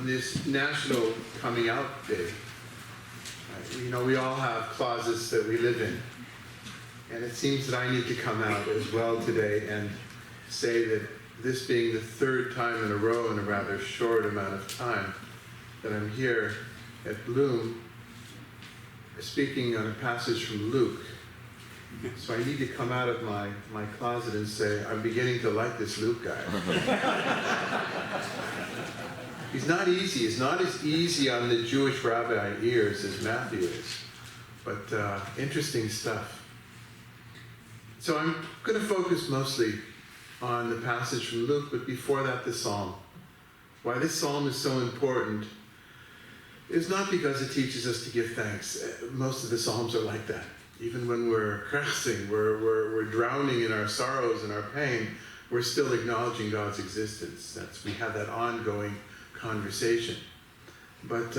on this National Coming Out Day, we all have closets that we live in. And it seems that I need to come out as well today and say that this being the third time in a row in a rather short amount of time that I'm here at Bloom speaking on a passage from Luke. So I need to come out of my closet and say, I'm beginning to like this Luke guy. He's not easy. He's not as easy on the Jewish rabbi ears as Matthew is. But interesting stuff. So I'm going to focus mostly on the passage from Luke, but before that, the psalm. Why this psalm is so important is not because it teaches us to give thanks. Most of the psalms are like that. Even when we're crashing, we're drowning in our sorrows and our pain, we're still acknowledging God's existence. We have that ongoing conversation. But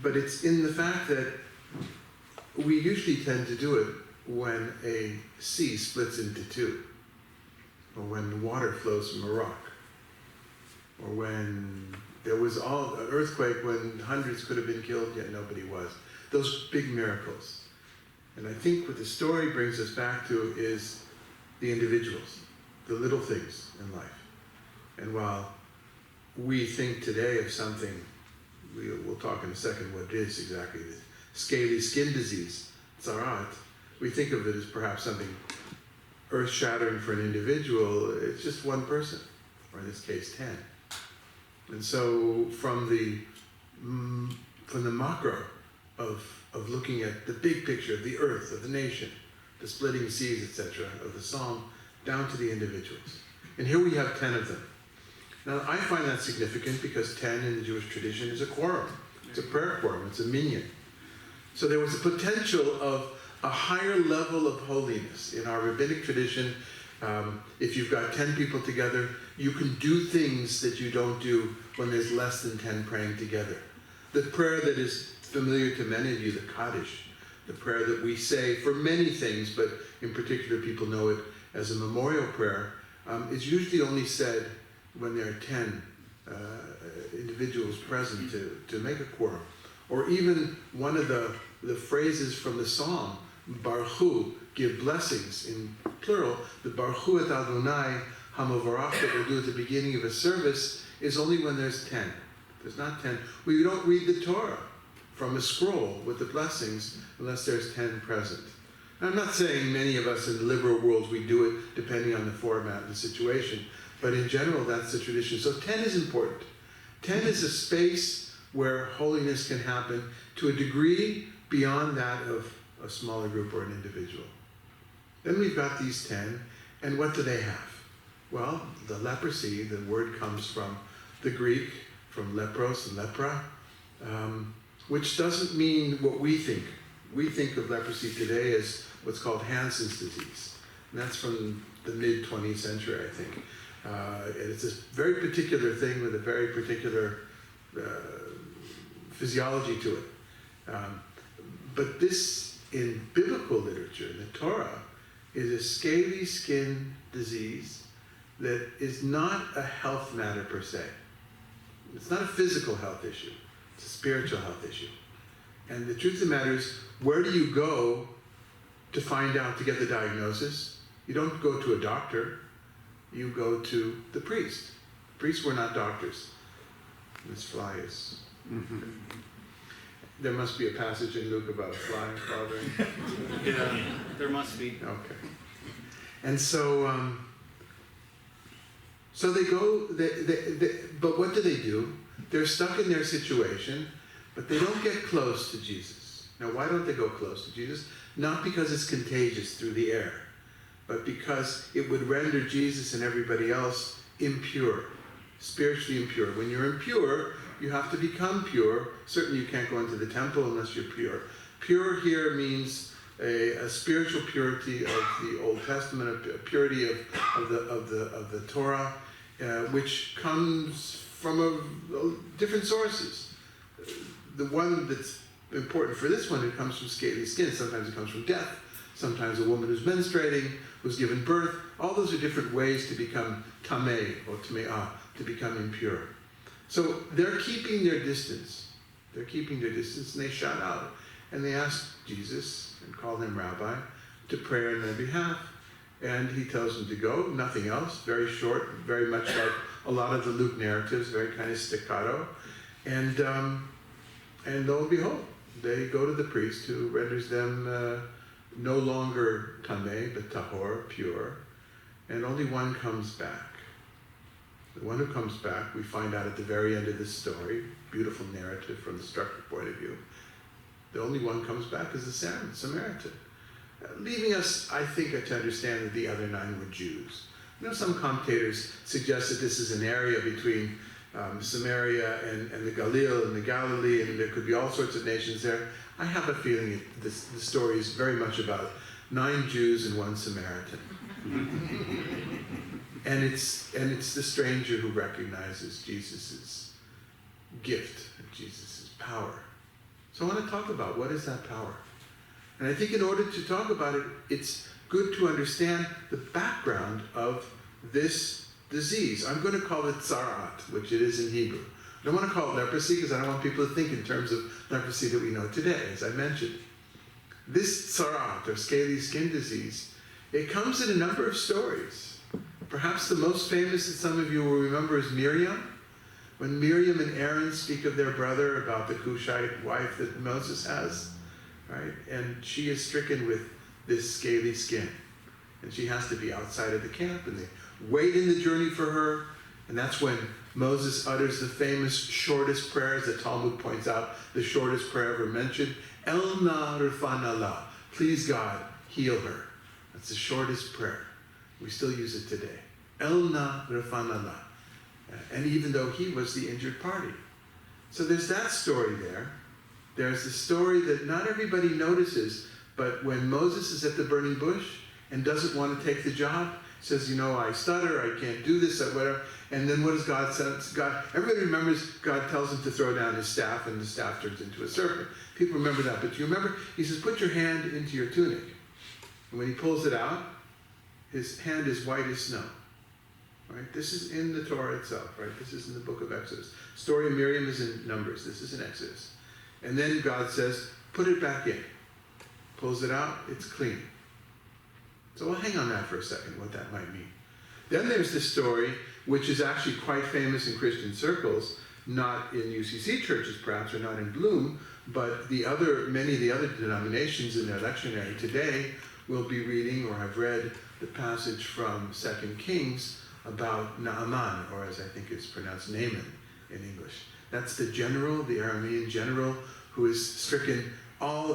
it's in the fact that we usually tend to do it when a sea splits into two, or when water flows from a rock, or when there was an earthquake when hundreds could have been killed, yet nobody was. Those big miracles. And I think what the story brings us back to is the individuals, the little things in life. And while we think today of something, we'll talk in a second what it is exactly, the scaly skin disease, Zarat, we think of it as perhaps something earth-shattering for an individual. It's just one person, or in this case 10. And so from the macro of looking at the big picture of the earth, of the nation, the splitting seas, etc., of the psalm, down to the individuals. And here we have 10 of them. Now, I find that significant because 10 in the Jewish tradition is a quorum. It's a prayer quorum. It's a minyan. So there was a potential of a higher level of holiness. In our rabbinic tradition, if you've got 10 people together, you can do things that you don't do when there's less than 10 praying together. The prayer that is familiar to many of you, the Kaddish, the prayer that we say for many things, but in particular people know it as a memorial prayer, is usually only said when there are 10 individuals present to make a quorum. Or even one of the phrases from the psalm, Baruchu, give blessings, in plural, the Baruchu et Adonai Hamavarach that we'll do at the beginning of a service is only when there's 10. There's not 10. We don't read the Torah from a scroll with the blessings unless there's 10 present. Now, I'm not saying many of us in the liberal world, we do it depending on the format and the situation, but in general, that's the tradition. So 10 is important. 10 is a space where holiness can happen to a degree beyond that of a smaller group or an individual. Then we've got these 10, and what do they have? Well, the leprosy, the word comes from the Greek, from lepros and lepra, which doesn't mean what we think. We think of leprosy today as what's called Hansen's disease. And that's from the mid-20th century, I think. And it's a very particular thing with a very particular physiology to it. But this, in biblical literature, in the Torah, is a scaly skin disease that is not a health matter per se. It's not a physical health issue. It's a spiritual health issue. And the truth of the matter is, where do you go to find out, to get the diagnosis? You don't go to a doctor. You go to the priest. Priests were not doctors. This fly is... There must be a passage in Luke about a fly bothering. Yeah, there must be. Okay. And so, so they go, but what do? They're stuck in their situation, but they don't get close to Jesus. Now, why don't they go close to Jesus? Not because it's contagious through the air, but because it would render Jesus and everybody else impure, spiritually impure. When you're impure, you have to become pure. Certainly you can't go into the temple unless you're pure. Pure here means a spiritual purity of the Old Testament, a purity of the Torah, which comes from different sources. The one that's important for this one, it comes from scaly skin. Sometimes it comes from death. Sometimes a woman who's menstruating, who's given birth. All those are different ways to become tameh or tme'ah, to become impure. So they're keeping their distance. They're keeping their distance, and they shout out. And they ask Jesus, and call him Rabbi, to pray on their behalf. And he tells them to go, nothing else, very short, very much like a lot of the Luke narratives, very kind of staccato. And lo and behold, they go to the priest, who renders them no longer tameh, but tahor, pure. And only one comes back. The one who comes back, we find out at the very end of this story, beautiful narrative from the structural point of view, the only one comes back is the Samaritan. Leaving us, I think, to understand that the other 9 were Jews. You know, some commentators suggest that this is an area between Samaria and the Galil and the Galilee, and there could be all sorts of nations there. I have a feeling the story is very much about 9 Jews and 1 Samaritan. and it's the stranger who recognizes Jesus' gift, Jesus' power. So I want to talk about what is that power. And I think in order to talk about it, it's good to understand the background of this disease. I'm going to call it tzarat, which it is in Hebrew. I don't want to call it leprosy because I don't want people to think in terms of leprosy that we know today, as I mentioned. This tzarat, or scaly skin disease, it comes in a number of stories. Perhaps the most famous that some of you will remember is Miriam. When Miriam and Aaron speak of their brother about the Cushite wife that Moses has, right? And she is stricken with this scaly skin. And she has to be outside of the camp, and they wait in the journey for her. And that's when Moses utters the famous shortest prayer, as the Talmud points out, the shortest prayer ever mentioned. El na rafana la. Please God, heal her. That's the shortest prayer. We still use it today. El na rafana la. And even though he was the injured party. So there's that story there. There's the story that not everybody notices, but when Moses is at the burning bush and doesn't want to take the job, says, you know, I stutter, I can't do this, whatever. And then what does God say? Everybody remembers God tells him to throw down his staff, and the staff turns into a serpent. People remember that. But you remember, he says, put your hand into your tunic. And when he pulls it out, his hand is white as snow. Right? This is in the Torah itself, right? This is in the book of Exodus. Story of Miriam is in Numbers. This is in Exodus. And then God says, put it back in. Pulls it out, it's clean. So we'll hang on that for a second, what that might mean. Then there's the story, which is actually quite famous in Christian circles, not in UCC churches perhaps, or not in Bloom, but many of the other denominations in their lectionary today will be reading or have read the passage from 2 Kings about Naaman, or as I think it's pronounced, Naaman in English. That's the general, the Aramean general, who is stricken.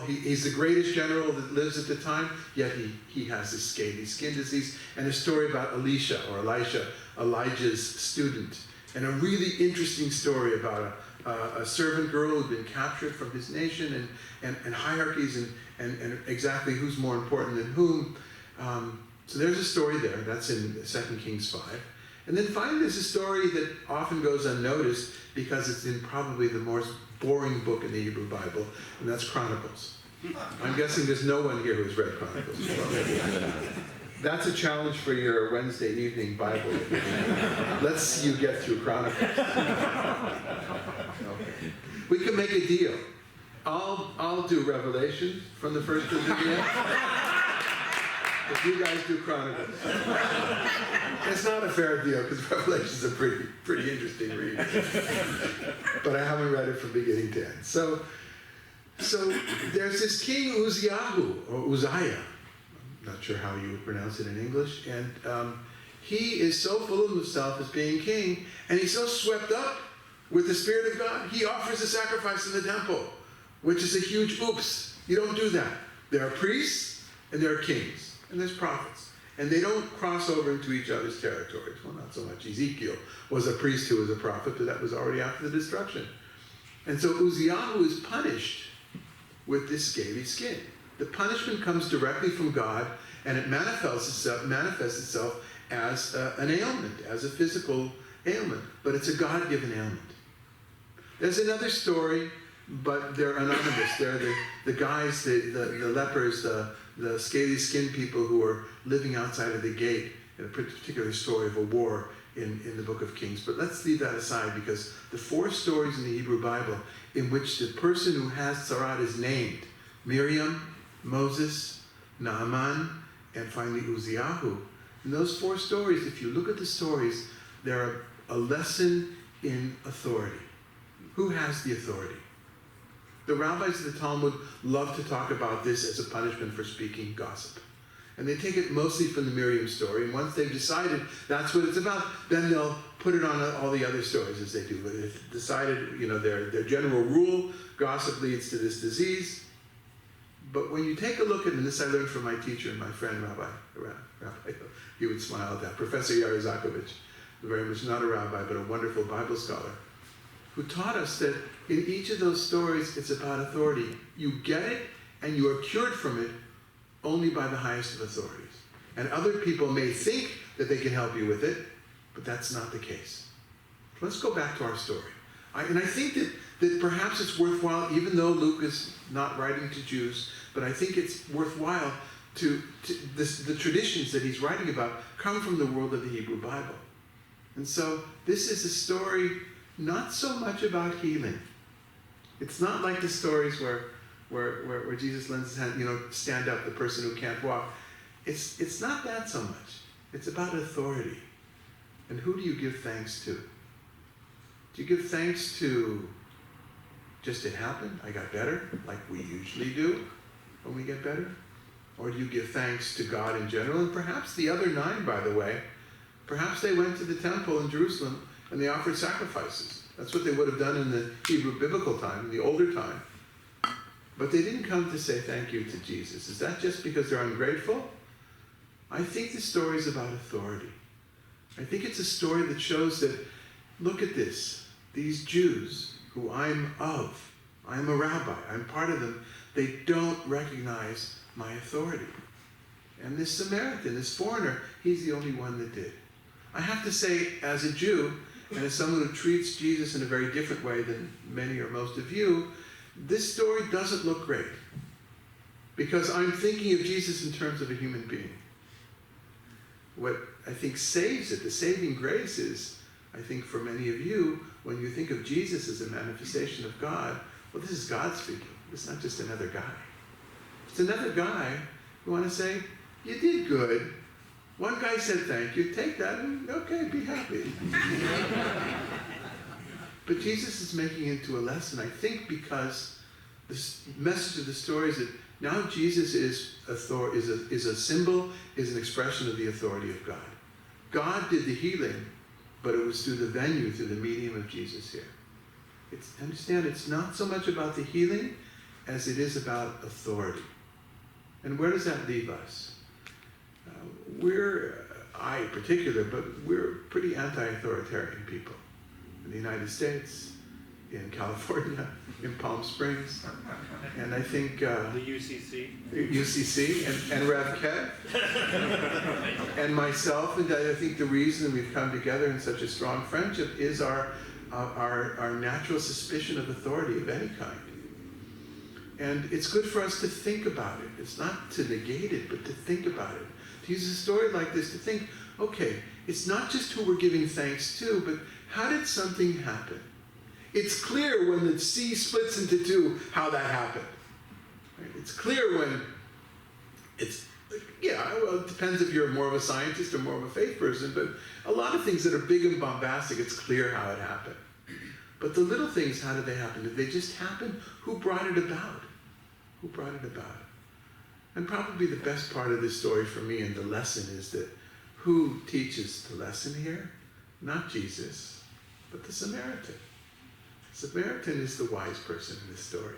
He's the greatest general that lives at the time, yet he has this scaly skin disease. And a story about Elisha, or Elisha, Elijah's student. And a really interesting story about a servant girl who had been captured from his nation, and hierarchies, and exactly who's more important than whom. So there's a story there. That's in 2 Kings 5. And then finally there's a story that often goes unnoticed because it's in probably the most boring book in the Hebrew Bible, and that's Chronicles. I'm guessing there's no one here who's read Chronicles. That's a challenge for your Wednesday evening Bible. Let's see you get through Chronicles. Okay. We can make a deal. I'll do Revelation from the first to the end. If you guys do Chronicles. It's not a fair deal because Revelation's a pretty interesting read. But I haven't read it from beginning to end. So there's this king Uzziah, or Uzziah. I'm not sure how you would pronounce it in English. And he is so full of himself as being king, and he's so swept up with the Spirit of God, he offers a sacrifice in the temple, which is a huge oops. You don't do that. There are priests and there are kings. And there's prophets. And they don't cross over into each other's territories. Well, not so much. Ezekiel was a priest who was a prophet, but that was already after the destruction. And so Uzziah is punished with this scaly skin. The punishment comes directly from God, and it manifests itself as an ailment, as a physical ailment. But it's a God-given ailment. There's another story, but they're anonymous. They're the guys, the lepers, the scaly skinned people who are living outside of the gate, in a particular story of a war in the book of Kings. But let's leave that aside, because the 4 stories in the Hebrew Bible in which the person who has tzara'at is named, Miriam, Moses, Naaman, and finally Uzziyahu. In those 4 stories, if you look at the stories, they're a lesson in authority. Who has the authority? The rabbis of the Talmud love to talk about this as a punishment for speaking gossip. And they take it mostly from the Miriam story, and once they've decided that's what it's about, then they'll put it on all the other stories as they do. But they've decided, their general rule, gossip leads to this disease. But when you take a look at, and this I learned from my teacher and my friend, Rabbi, he would smile at that, Professor Yarizakovich, very much not a rabbi, but a wonderful Bible scholar, who taught us that in each of those stories, it's about authority. You get it, and you are cured from it only by the highest of authorities. And other people may think that they can help you with it, but that's not the case. Let's go back to our story. I think that perhaps it's worthwhile, even though Luke is not writing to Jews, but I think it's worthwhile the traditions that he's writing about come from the world of the Hebrew Bible. And so this is a story not so much about healing. It's not like the stories where Jesus lends his hand, stand up, the person who can't walk. It's not that so much. It's about authority. And who do you give thanks to? Do you give thanks to just it happened, I got better, like we usually do when we get better? Or do you give thanks to God in general? And perhaps the other 9, by the way, perhaps they went to the temple in Jerusalem and they offered sacrifices. That's what they would have done in the Hebrew biblical time, in the older time. But they didn't come to say thank you to Jesus. Is that just because they're ungrateful? I think the story is about authority. I think it's a story that shows that, look at this. These Jews who I'm a rabbi, I'm part of them, they don't recognize my authority. And this Samaritan, this foreigner, he's the only one that did. I have to say, as a Jew, and as someone who treats Jesus in a very different way than many or most of you, this story doesn't look great. Because I'm thinking of Jesus in terms of a human being. What I think saves it, the saving grace is, I think for many of you, when you think of Jesus as a manifestation of God, well, this is God speaking. It's not just another guy. It's another guy who want to say, you did good. One guy said thank you. Take that and, okay, be happy. But Jesus is making it into a lesson, I think, because the message of the story is that now Jesus is a symbol, is an expression of the authority of God. God did the healing, but it was through the venue, through the medium of Jesus here. Understand, it's not so much about the healing as it is about authority. And where does that leave us? I in particular, but we're pretty anti-authoritarian people. In the United States, in California, in Palm Springs, and I think... the UCC. And Rev Kev, and myself, and I think the reason we've come together in such a strong friendship is our natural suspicion of authority of any kind. And it's good for us to think about it. It's not to negate it, but to think about it. To use a story like this to think, okay, it's not just who we're giving thanks to, but how did something happen? It's clear when the sea splits into 2 how that happened. Right? It's clear when it depends if you're more of a scientist or more of a faith person, but a lot of things that are big and bombastic, it's clear how it happened. But the little things, how did they happen? Did they just happen? Who brought it about? Who brought it about? And probably the best part of this story for me and the lesson is that who teaches the lesson here? Not Jesus, but the Samaritan. The Samaritan is the wise person in this story.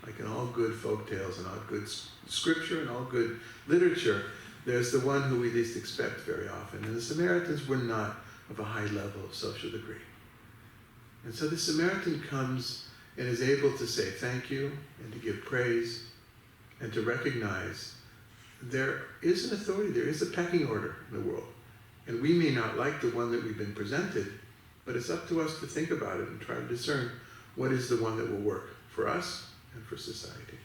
Like in all good folk tales and all good scripture and all good literature, there's the one who we least expect very often. And the Samaritans were not of a high level of social degree. And so the Samaritan comes and is able to say thank you and to give praise and to recognize there is an authority, there is a pecking order in the world. And we may not like the one that we've been presented, but it's up to us to think about it and try to discern what is the one that will work for us and for society.